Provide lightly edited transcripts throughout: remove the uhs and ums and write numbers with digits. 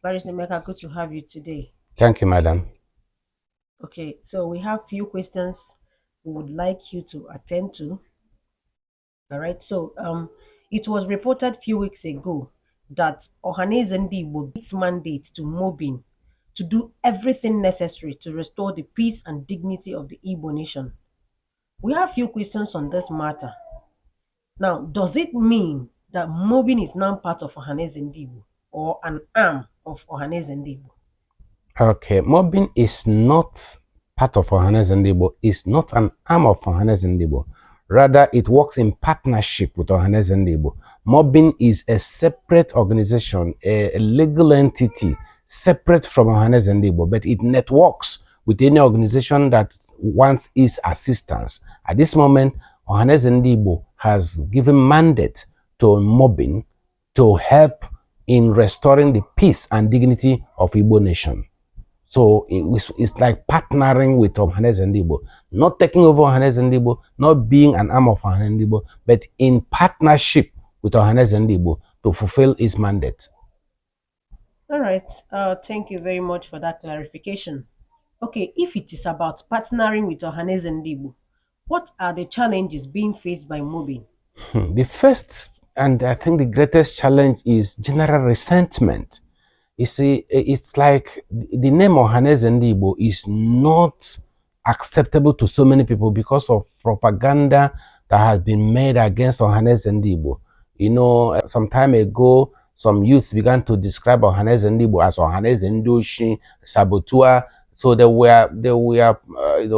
Barrister Emeka, good to have you today. Thank you, madam. Okay, so we have few questions we would like you to attend to. All right. It was reported few weeks ago that Ohanaeze Ndigbo its mandate to Mobin to do everything necessary to restore the peace and dignity of the Igbo nation. We have few questions on this matter. Now, does it mean that Mobin is now part of Ohanaeze Ndigbo or an arm of Ohanaeze Ndigbo? Okay, mobbing is not part of Ohanaeze Ndigbo, is not an arm of Ohanaeze Ndigbo. Rather, it works in partnership with Ohanaeze Ndigbo. Mobbing is a separate organization, a legal entity separate from Ohanaeze Ndigbo, but it networks with any organization that wants its assistance. At this moment, Ohanaeze Ndigbo has given mandate to mobbing to help in restoring the peace and dignity of Igbo nation. So it's like partnering with Ohanaeze Ndigbo, not taking over Ohanaeze Ndigbo, not being an arm of Ohanaeze Ndigbo, but in partnership with Ohanaeze Ndigbo to fulfill its mandate. All right. Thank you very much for that clarification. Okay, if it is about partnering with Ohanaeze Ndigbo, what are the challenges being faced by Mobin? The first and I think the greatest challenge is general resentment. You see, it's like the name Ohanaeze Ndigbo is not acceptable to so many people because of propaganda that has been made against Ohanaeze Ndigbo. You know, some time ago, some youths began to describe Ohanaeze Ndigbo as Ohanaeze Ndoshi, Sabotua. So they were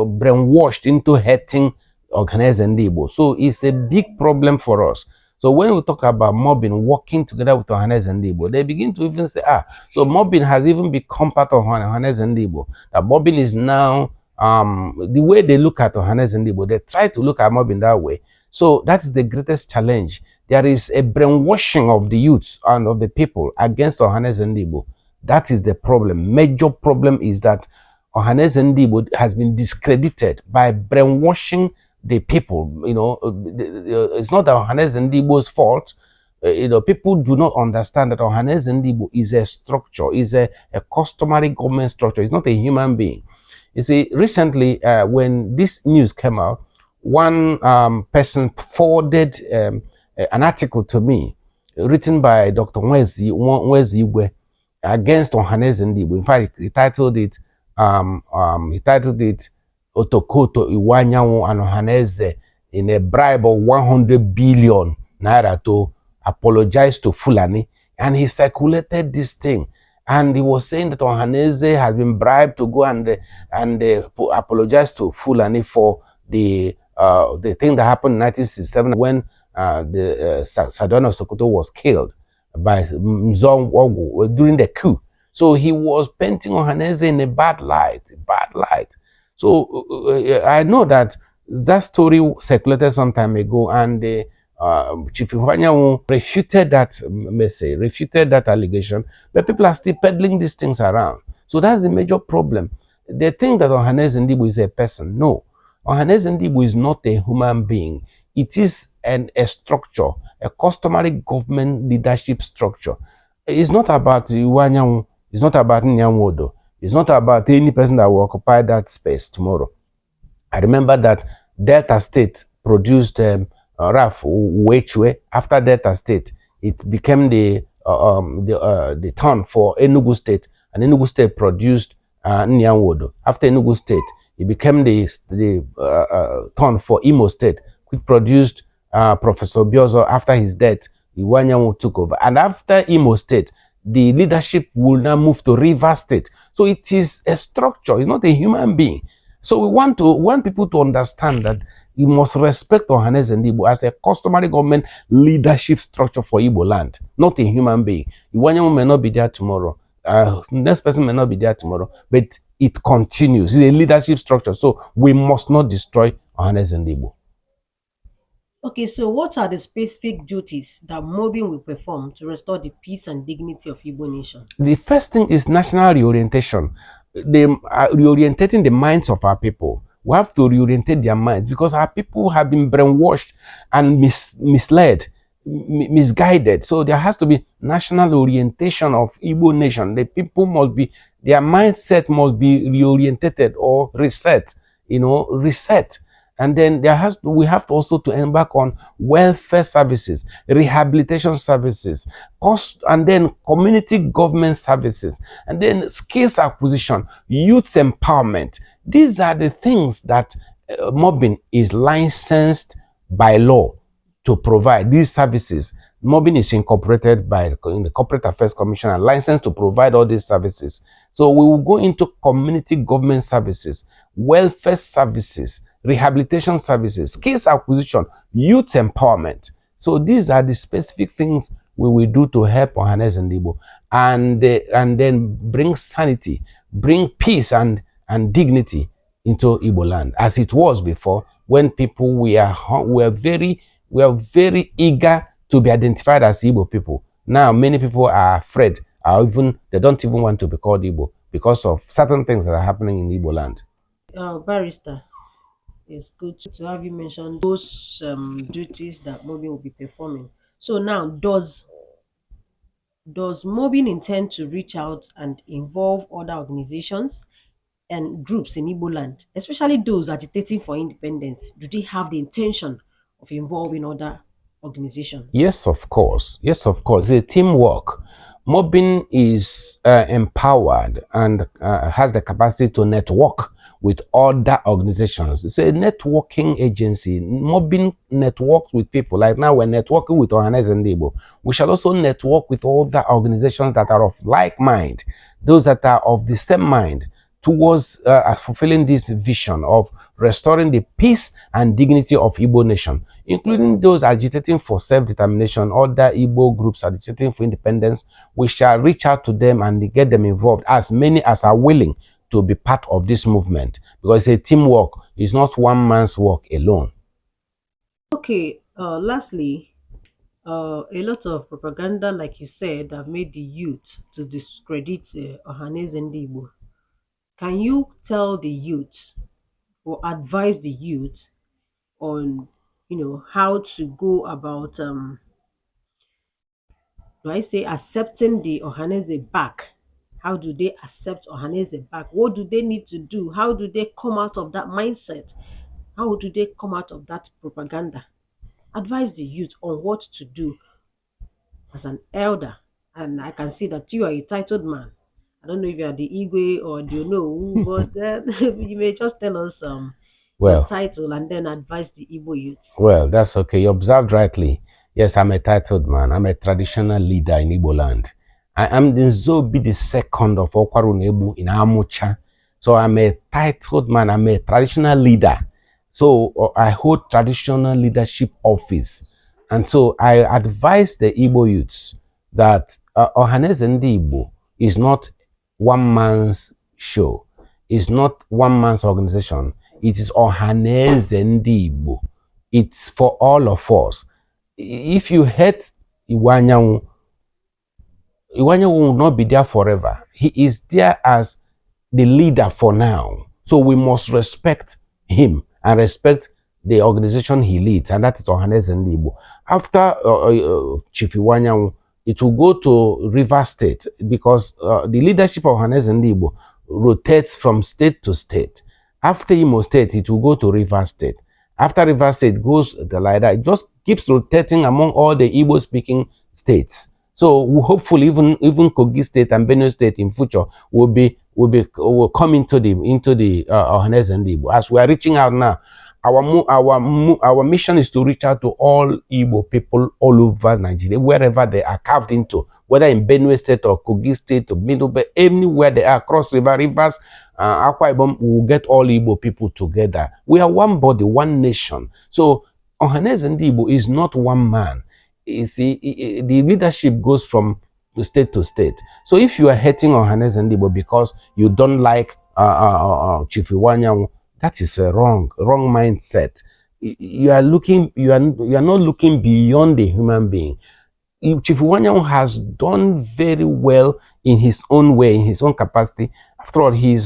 brainwashed into hating Ohanaeze Ndigbo. So it's a big problem for us. So when we talk about mobbing working together with Ohanaeze Ndigbo, they begin to even say, so mobbing has even become part of Ohanaeze Ndigbo. That mobbing is now, the way they look at Ohanaeze Ndigbo, they try to look at mobbing that way. So that is the greatest challenge. There is a brainwashing of the youths and of the people against Ohanaeze Ndigbo. That is the problem. Major problem is that Ohanaeze Ndigbo has been discredited by brainwashing the people. You know, it's not Ohanaeze Ndigbo's fault. People do not understand that Ohanaeze Ndigbo is a structure, is a customary government structure. It's not a human being. You see, recently when this news came out, one person forwarded an article to me written by Dr. Nwezi against Ohanaeze Ndigbo. In fact, he titled it Otokoto Iwanyanwu and Ohanaeze in a bribe of 100 billion naira to apologize to Fulani. And he circulated this thing. And he was saying that Ohanaeze has been bribed to go and apologize to Fulani for the thing that happened in 1967 when the Sardauna of Sokoto was killed by Mzong Wogu during the coup. So he was painting Ohanaeze in a bad light, So I know that story circulated some time ago, and Chief Iwanyanwu refuted that allegation, but people are still peddling these things around. So that's the major problem. They think that Ohanaeze Ndigbo is a person. No, Ohanaeze Ndigbo is not a human being. It is a structure, a customary government leadership structure. It's not about Iwanyanwu. It's not about Nyanwodo. It's not about any person that will occupy that space tomorrow. I remember that Delta State produced Raf Wechwe. After Delta State, it became the town for Enugu State, and Enugu State produced Nyanwodo. After Enugu State, it became the town for Imo State, which produced Professor Biozo. After his death, Iwanyanwu took over, and after Imo State, the leadership will now move to Rivers State. So it is a structure. It's not a human being. So we want people to understand that you must respect Ohanaeze Ndigbo as a customary government leadership structure for Igbo land, not a human being. Iwanyanwu may not be there tomorrow. Next person may not be there tomorrow, but it continues. It's a leadership structure. So we must not destroy Ohanaeze Ndigbo. Okay, so what are the specific duties that Mobin will perform to restore the peace and dignity of Igbo nation? The first thing is national reorientation. They are reorientating the minds of our people. We have to reorientate their minds because our people have been brainwashed and misled. misguided. So there has to be national orientation of Igbo nation. The people must be, their mindset must be reorientated or reset, reset. And then we have to also to embark on welfare services, rehabilitation services, cost, and then community government services, and then skills acquisition, youth empowerment. These are the things that mobbing is licensed by law to provide these services. Mobbing is incorporated in the Corporate Affairs Commission and licensed to provide all these services. So we will go into community government services, welfare services, rehabilitation services, skills acquisition, youth empowerment. So these are the specific things we will do to help Ohanaeze Ndigbo and then bring sanity, bring peace and dignity into Igbo land, as it was before, when people were very eager to be identified as Igbo people. Now many people are afraid, they don't even want to be called Igbo because of certain things that are happening in Igbo land. Barrister, it's good to have you mention those duties that mobbing will be performing. So now, does mobbing intend to reach out and involve other organizations and groups in Igbo land, especially those agitating for independence? Do they have the intention of involving other organizations? Yes, of course. Yes, of course. It's a teamwork. Mobbing is empowered and has the capacity to network with other organizations. It's a networking agency. Mobbing networks with people. Like now we're networking with Ohanaeze Ndigbo. We shall also network with other organizations that are of like mind, those that are of the same mind, towards fulfilling this vision of restoring the peace and dignity of Igbo nation, including those agitating for self-determination, other Igbo groups agitating for independence. We shall reach out to them and get them involved, as many as are willing to be part of this movement, because it's a teamwork. It's not one man's work alone. Okay, lastly, a lot of propaganda, like you said, have made the youth to discredit Ohanaeze Ndigbo. Can you tell the youth or advise the youth on, how to go about, do I say, accepting the Ohanaeze back? How do they accept Ohanaeze back? What do they need to do? How do they come out of that mindset? How do they come out of that propaganda? Advise the youth on what to do as an elder. And I can see that you are a titled man. I don't know if you are the Igwe or the no, but you may just tell us your Well, title and then advise the Igbo youths. Well, that's okay. You observed rightly. Yes, I'm a titled man. I'm a traditional leader in Igbo land. I am the Zobi the second of Okwarunebu in Amucha. So I'm a titled man. I'm a traditional leader. So I hold traditional leadership office. And so I advise the Igbo youths that Ohanaeze Ndigbo is not one man's show. It's not one man's organization. It is Ohanaeze Ndigbo. It's for all of us. If you hate Iwanyanwu, Iwanyanwu will not be there forever. He is there as the leader for now. So we must respect him and respect the organization he leads, and that is Ohanaeze Ndigbo. After Chief Iwanyanwu, it will go to Rivers State, because the leadership of Ohanaeze Ndigbo rotates from state to state. After Imo State, it will go to Rivers State. After Rivers State goes the like it just keeps rotating among all the Igbo-speaking states. So hopefully, even Kogi State and Benue State in future will come into the Ohanaeze Ndigbo. As we are reaching out now, our mission is to reach out to all Igbo people all over Nigeria, wherever they are carved into, whether in Benue State or Kogi State or Middle Bay, anywhere they are, across rivers. Akwa Ibom, we will get all Igbo people together. We are one body, one nation. So Ohanaeze Ndigbo is not one man. You see, the leadership goes from state to state. So if you are hating Ohanaeze Ndigbo because you don't like Chief Iwanyanwu, that is a wrong mindset. You are not looking beyond the human being. Chief Iwanyanwu has done very well in his own way, in his own capacity. After all, he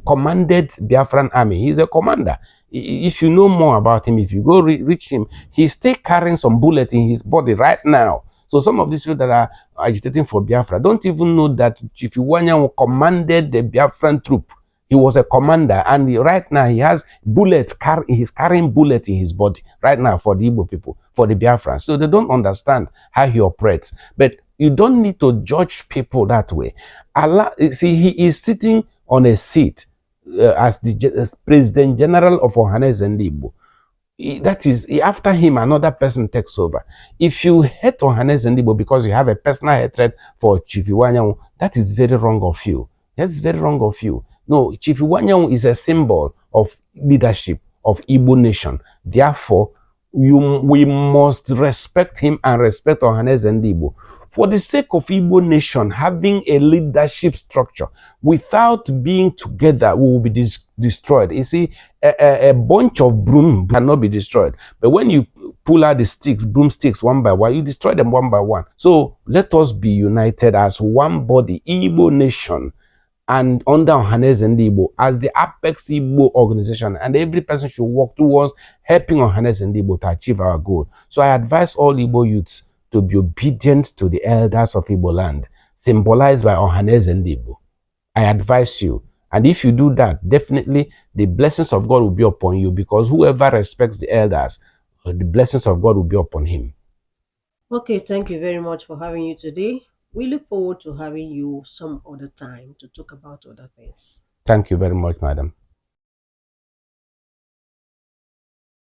commanded Biafran army. He's a commander. If you know more about him, if you go reach him, he's still carrying some bullet in his body right now. So some of these people that are agitating for Biafra don't even know that Chief Iwanyanwu commanded the Biafran troop. He was a commander, and right now he has bullets. He's carrying bullets in his body right now for the Igbo people, for the Biafrans. So they don't understand how he operates. But you don't need to judge people that way. Allah, see, he is sitting on a seat as President General of Ohanaeze Ndigbo. That is, after him, another person takes over. If you hate Ohanaeze Ndigbo because you have a personal hatred for Chief Iwanyanwu, that is very wrong of you. That's very wrong of you. No, Chief Iwanyanwu is a symbol of leadership of Igbo nation. Therefore, we must respect him and respect Ohanaeze Ndigbo. For the sake of Igbo nation having a leadership structure, without being together, we will be destroyed. You see, a bunch of broom cannot be destroyed. But when you pull out the sticks, broomsticks one by one, you destroy them one by one. So let us be united as one body, Igbo nation, and under Ohanaeze Ndigbo as the apex Igbo organization, and every person should work towards helping Ohanaeze Ndigbo to achieve our goal. So I advise all Igbo youths to be obedient to the elders of Igbo land, symbolized by Ohanaeze Ndigbo. I advise you. And if you do that, definitely the blessings of God will be upon you, because whoever respects the elders, the blessings of God will be upon him. Okay, thank you very much for having you today. We look forward to having you some other time to talk about other things. Thank you very much, madam.